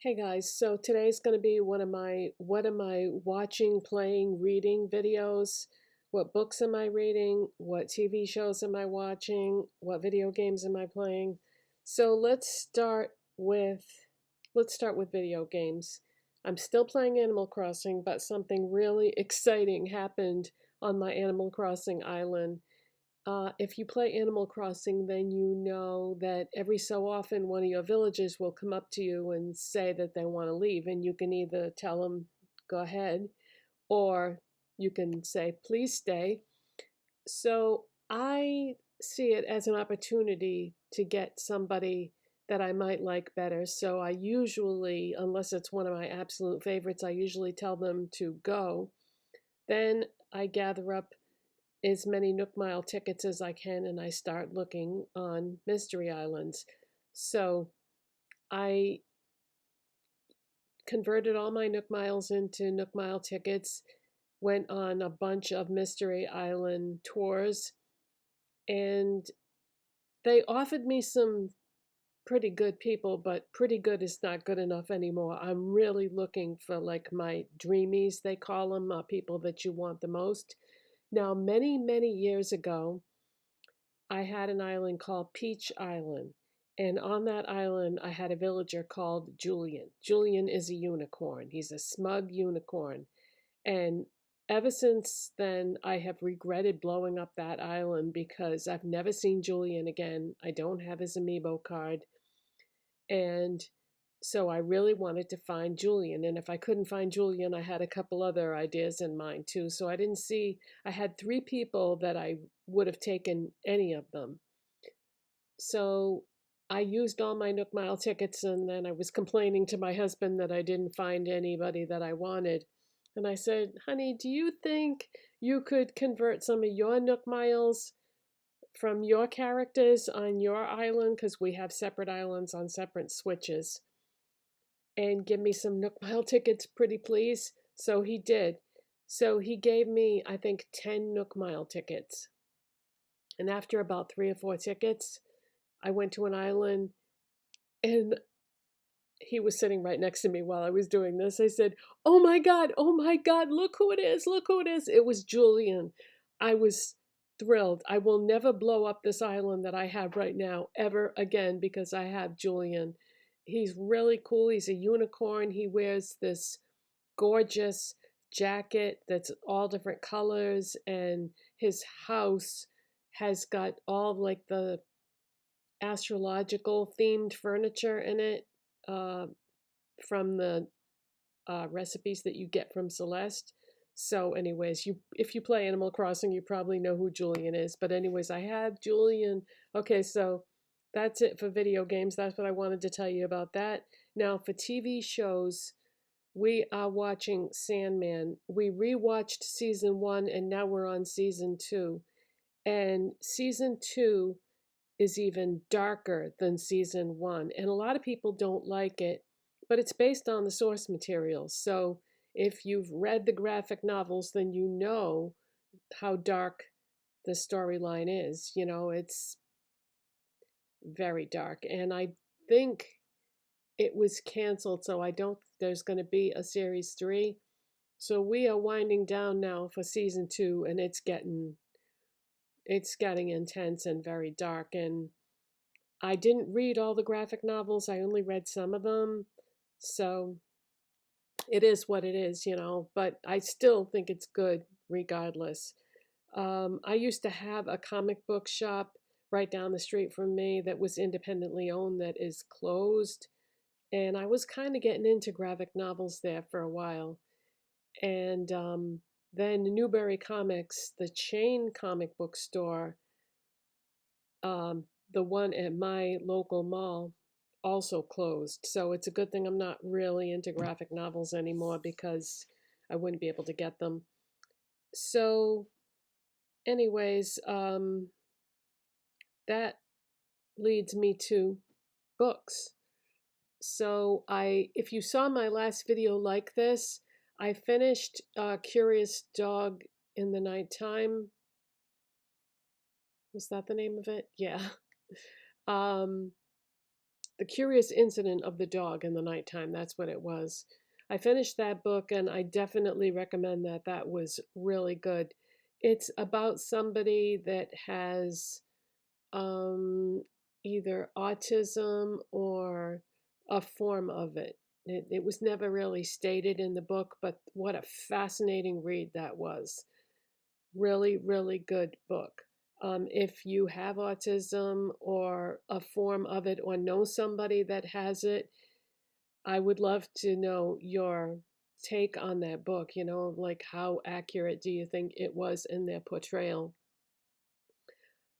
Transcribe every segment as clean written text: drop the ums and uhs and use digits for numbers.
Hey guys, so today's going to be one of my what am I watching, playing, reading videos. What books am I reading? What TV shows am I watching? What video games am I playing? So let's start with video games. I'm still playing Animal Crossing, but something really exciting happened on my Animal Crossing island. If you play Animal Crossing, then you know that every so often one of your villagers will come up to you and say that they want to leave, and you can either tell them, go ahead, or you can say, please stay. So I see it as an opportunity to get somebody that I might like better. So I usually, unless it's one of my absolute favorites, I usually tell them to go. Then I gather up as many Nook Mile tickets as I can and I start looking on mystery islands. So I converted all my Nook Miles into Nook Mile tickets, went on a bunch of mystery island tours, and they offered me some pretty good people, but pretty good is not good enough anymore. I'm really looking for like my dreamies, they call them, people that you want the most. Now, many, many years ago, I had an island called Peach Island. And on that island, I had a villager called Julian. Julian is a unicorn. He's a smug unicorn. And ever since then, I have regretted blowing up that island because I've never seen Julian again. I don't have his amiibo card. And so I really wanted to find Julian. And if I couldn't find Julian, I had a couple other ideas in mind too. So I had three people that I would have taken any of them. So I used all my Nook Mile tickets, and then I was complaining to my husband that I didn't find anybody that I wanted. And I said, honey, do you think you could convert some of your Nook Miles from your characters on your island? Because we have separate islands on separate switches. And give me some Nook Mile tickets, pretty please. So he did. So he gave me, I think, 10 Nook Mile tickets. And after about 3 or 4 tickets, I went to an island and he was sitting right next to me while I was doing this. I said, oh my God, look who it is, look who it is. It was Julian. I was thrilled. I will never blow up this island that I have right now ever again because I have Julian. He's really cool. He's a unicorn. He wears this gorgeous jacket that's all different colors, and his house has got all like the astrological themed furniture in it, uh, from the recipes that you get from Celeste. So, anyways, if you play Animal Crossing, you probably know who Julian is. But anyways, I have Julian. Okay, so that's it for video games. That's what I wanted to tell you about that. Now, for TV shows, we are watching Sandman. We rewatched season 1, and now we're on season 2. And season 2 is even darker than season 1. And a lot of people don't like it, but it's based on the source material. So if you've read the graphic novels, then you know how dark the storyline is. You know, it's very dark. And I think it was canceled, so I don't, there's going to be a series 3. So we are winding down now for season 2, and it's getting intense and very dark. And I didn't read all the graphic novels. I only read some of them. So it is what it is, you know, but I still think it's good regardless. I used to have a comic book shop right down the street from me that was independently owned that is closed. And I was kind of getting into graphic novels there for a while. And then Newberry Comics, the chain comic book store, um, the one at my local mall, also closed. So it's a good thing I'm not really into graphic novels anymore because I wouldn't be able to get them. So, anyways, that leads me to books. So if you saw my last video like this, I finished Curious Dog in the Nighttime. Was that the name of it? Yeah. Um, The Curious Incident of the Dog in the Nighttime. That's what it was. I finished that book and I definitely recommend that. That was really good. It's about somebody that has um, either autism or a form of it. It was never really stated in the book, but what a fascinating read that was. Really, really good book. If you have autism or a form of it or know somebody that has it, I would love to know your take on that book. Like how accurate do you think it was in their portrayal?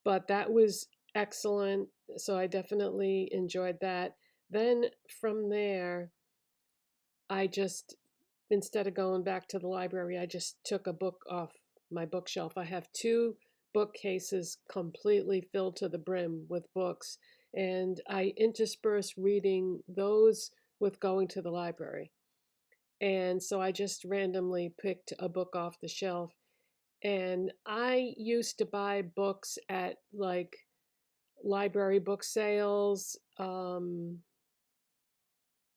But that was excellent. So I definitely enjoyed that. Then from there, I just, instead of going back to the library, I just took a book off my bookshelf. I have two bookcases completely filled to the brim with books, and I intersperse reading those with going to the library. And so I just randomly picked a book off the shelf. And I used to buy books at like library book sales,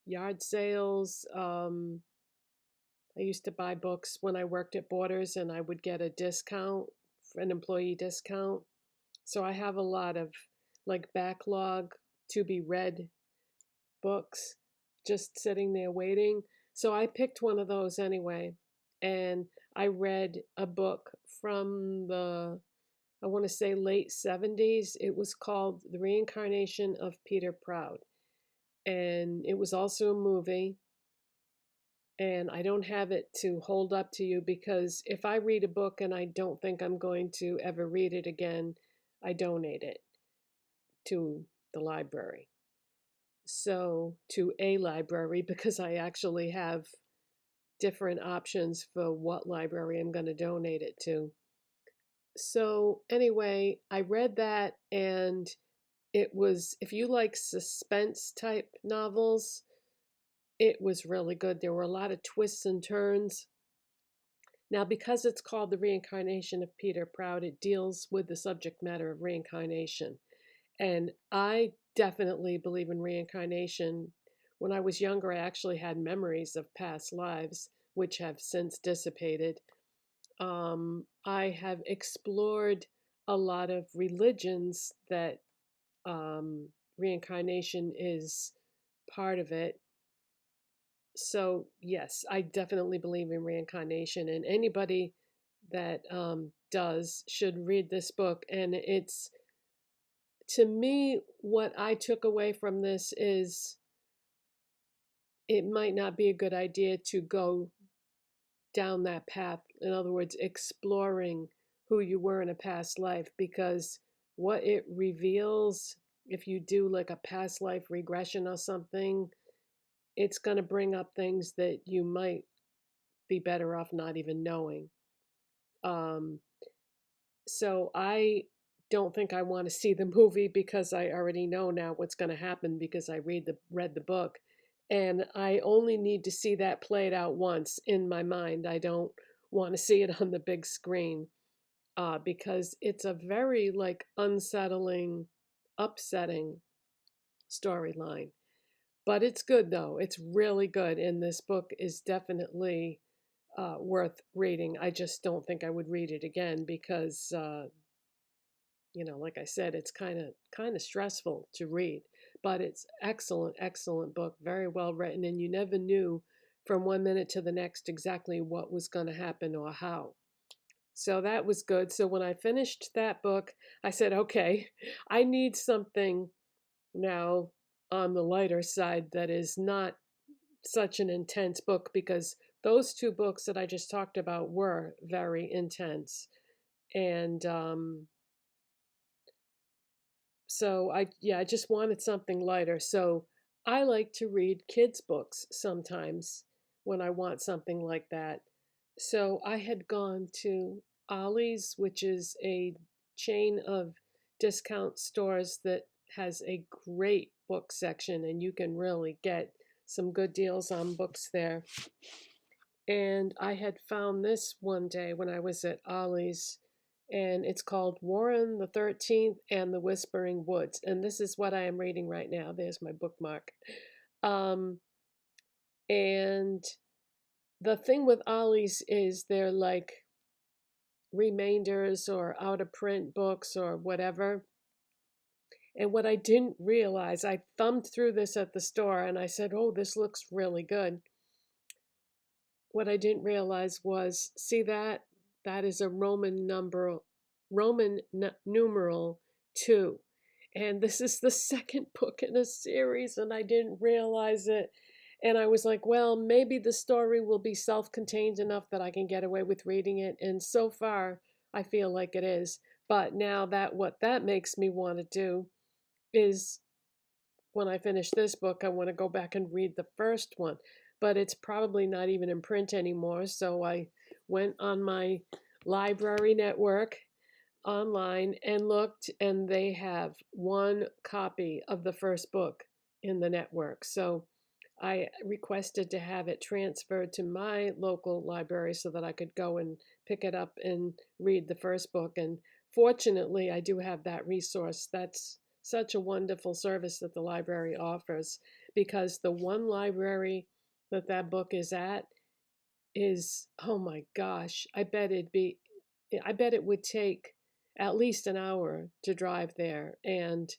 yard sales. I used to buy books when I worked at Borders and I would get a discount, an employee discount. So I have a lot of like backlog to be read books just sitting there waiting. So I picked one of those anyway. And I read a book from the, I want to say late 70s. It was called The Reincarnation of Peter Proud. And it was also a movie. And I don't have it to hold up to you because if I read a book and I don't think I'm going to ever read it again, I donate it to the library. So, to a library because I actually have different options for what library I'm going to donate it to. So, anyway, I read that and it was, if you like suspense type novels, it was really good. There were a lot of twists and turns. Now, because it's called The Reincarnation of Peter Proud, it deals with the subject matter of reincarnation. And I definitely believe in reincarnation. When I was younger, I actually had memories of past lives, which have since dissipated. I have explored a lot of religions that reincarnation is part of it. So, yes, I definitely believe in reincarnation, and anybody that does should read this book. And it's, to me, what I took away from this is it might not be a good idea to go down that path. In other words, exploring who you were in a past life, because what it reveals, if you do like a past life regression or something, it's going to bring up things that you might be better off not even knowing. Um, so I don't think I want to see the movie because I already know now what's going to happen because I read the book, and I only need to see that played out once in my mind. I don't want to see it on the big screen because it's a very like unsettling, upsetting storyline. But it's good though. It's really good, and this book is definitely worth reading. I just don't think I would read it again because like I said, it's kind of stressful to read, but it's excellent, excellent book, very well written, and you never knew from one minute to the next exactly what was going to happen or how. So that was good. So when I finished that book, I said, okay, I need something now on the lighter side that is not such an intense book because those two books that I just talked about were very intense. And so I just wanted something lighter. So I like to read kids' books sometimes when I want something like that. So I had gone to Ollie's, which is a chain of discount stores that has a great book section, and you can really get some good deals on books there. And I had found this one day when I was at Ollie's. and it's called Warren the 13th and the Whispering Woods. And this is what I am reading right now. There's my bookmark. Um, and the thing with Ollie's is they're like remainders or out of print books or whatever. And what I didn't realize, I thumbed through this at the store and I said, oh, this looks really good. What I didn't realize was, see that? That is a Roman numeral 2. And this is the second book in a series, and I didn't realize it. And I was like, well, maybe the story will be self-contained enough that I can get away with reading it. And so far, I feel like it is. But now that what that makes me want to do is when I finish this book, I want to go back and read the first one. But it's probably not even in print anymore. So I went on my library network online and looked, and they have one copy of the first book in the network. So I requested to have it transferred to my local library so that I could go and pick it up and read the first book. And fortunately, I do have that resource. That's such a wonderful service that the library offers, because the one library that that book is at is, oh my gosh, I bet it would take at least an hour to drive there, and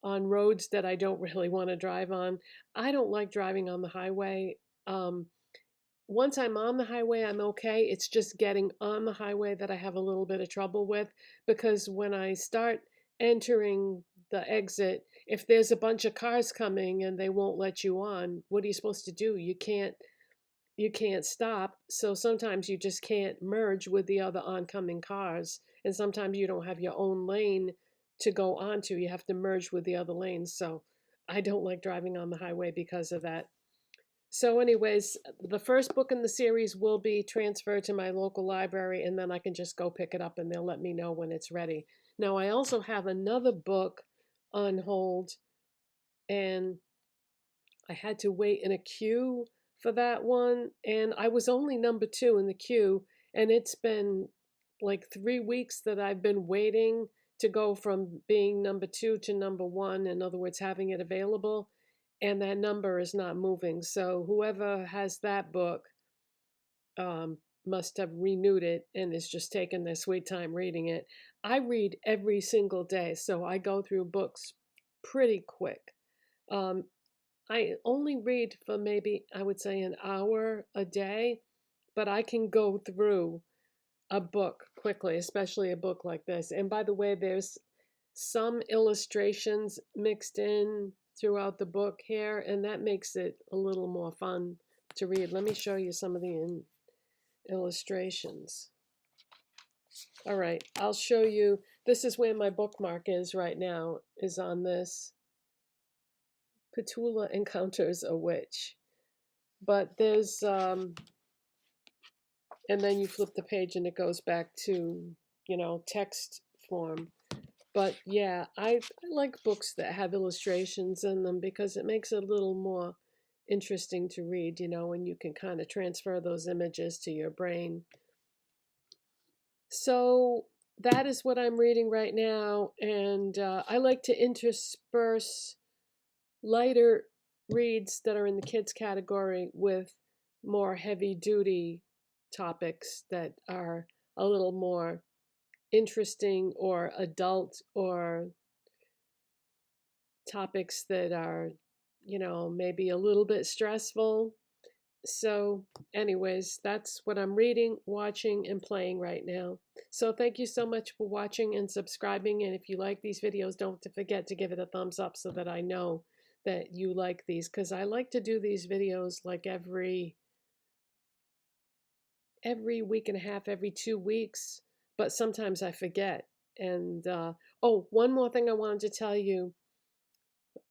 on roads that I don't really want to drive on. I don't like driving on the highway. Um, Once I'm on the highway, I'm okay. It's just getting on the highway that I have a little bit of trouble with, because when I start entering the exit, if there's a bunch of cars coming and they won't let you on, what are you supposed to do? You can't stop. So sometimes you just can't merge with the other oncoming cars. And sometimes you don't have your own lane to go onto. You have to merge with the other lanes. So I don't like driving on the highway because of that. So, anyways, the first book in the series will be transferred to my local library, and then I can just go pick it up and they'll let me know when it's ready. Now, I also have another book on hold, and I had to wait in a queue for that one, and I was only number 2 in the queue, and it's been like 3 weeks that I've been waiting to go from being number 2 to number 1, in other words, having it available, and that number is not moving. So whoever has that book must have renewed it and is just taking their sweet time reading it. I read every single day, so I go through books pretty quick. Um, I only read for maybe, I would say, an hour a day, but I can go through a book quickly, especially a book like this. And by the way, there's some illustrations mixed in throughout the book here, and that makes it a little more fun to read. Let me show you some of the illustrations. All right, I'll show you. This is where my bookmark is right now, is on this. Petula encounters a witch. But there's, and then you flip the page and it goes back to, text form. But yeah, I like books that have illustrations in them because it makes it a little more interesting to read, and you can kind of transfer those images to your brain. So that is what I'm reading right now, and I like to intersperse lighter reads that are in the kids category with more heavy duty topics that are a little more interesting or adult, or topics that are, maybe a little bit stressful. So, anyways, that's what I'm reading, watching, and playing right now. So, thank you so much for watching and subscribing. And if you like these videos, don't forget to give it a thumbs up so that I know that you like these, because I like to do these videos like every week and a half, every 2 weeks, but sometimes I forget. And oh, one more thing I wanted to tell you.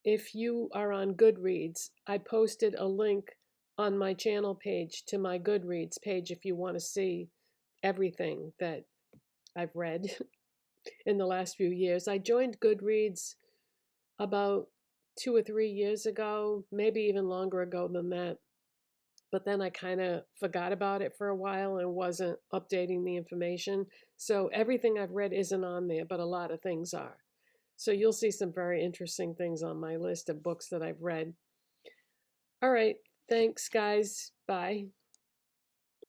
If you are on Goodreads, I posted a link on my channel page to my Goodreads page if you want to see everything that I've read in the last few years. I joined Goodreads about 2 or 3 years ago, maybe even longer ago than that. but then I kind of forgot about it for a while and wasn't updating the information. So everything I've read isn't on there, but a lot of things are. So you'll see some very interesting things on my list of books that I've read. All right. Thanks, guys. Bye.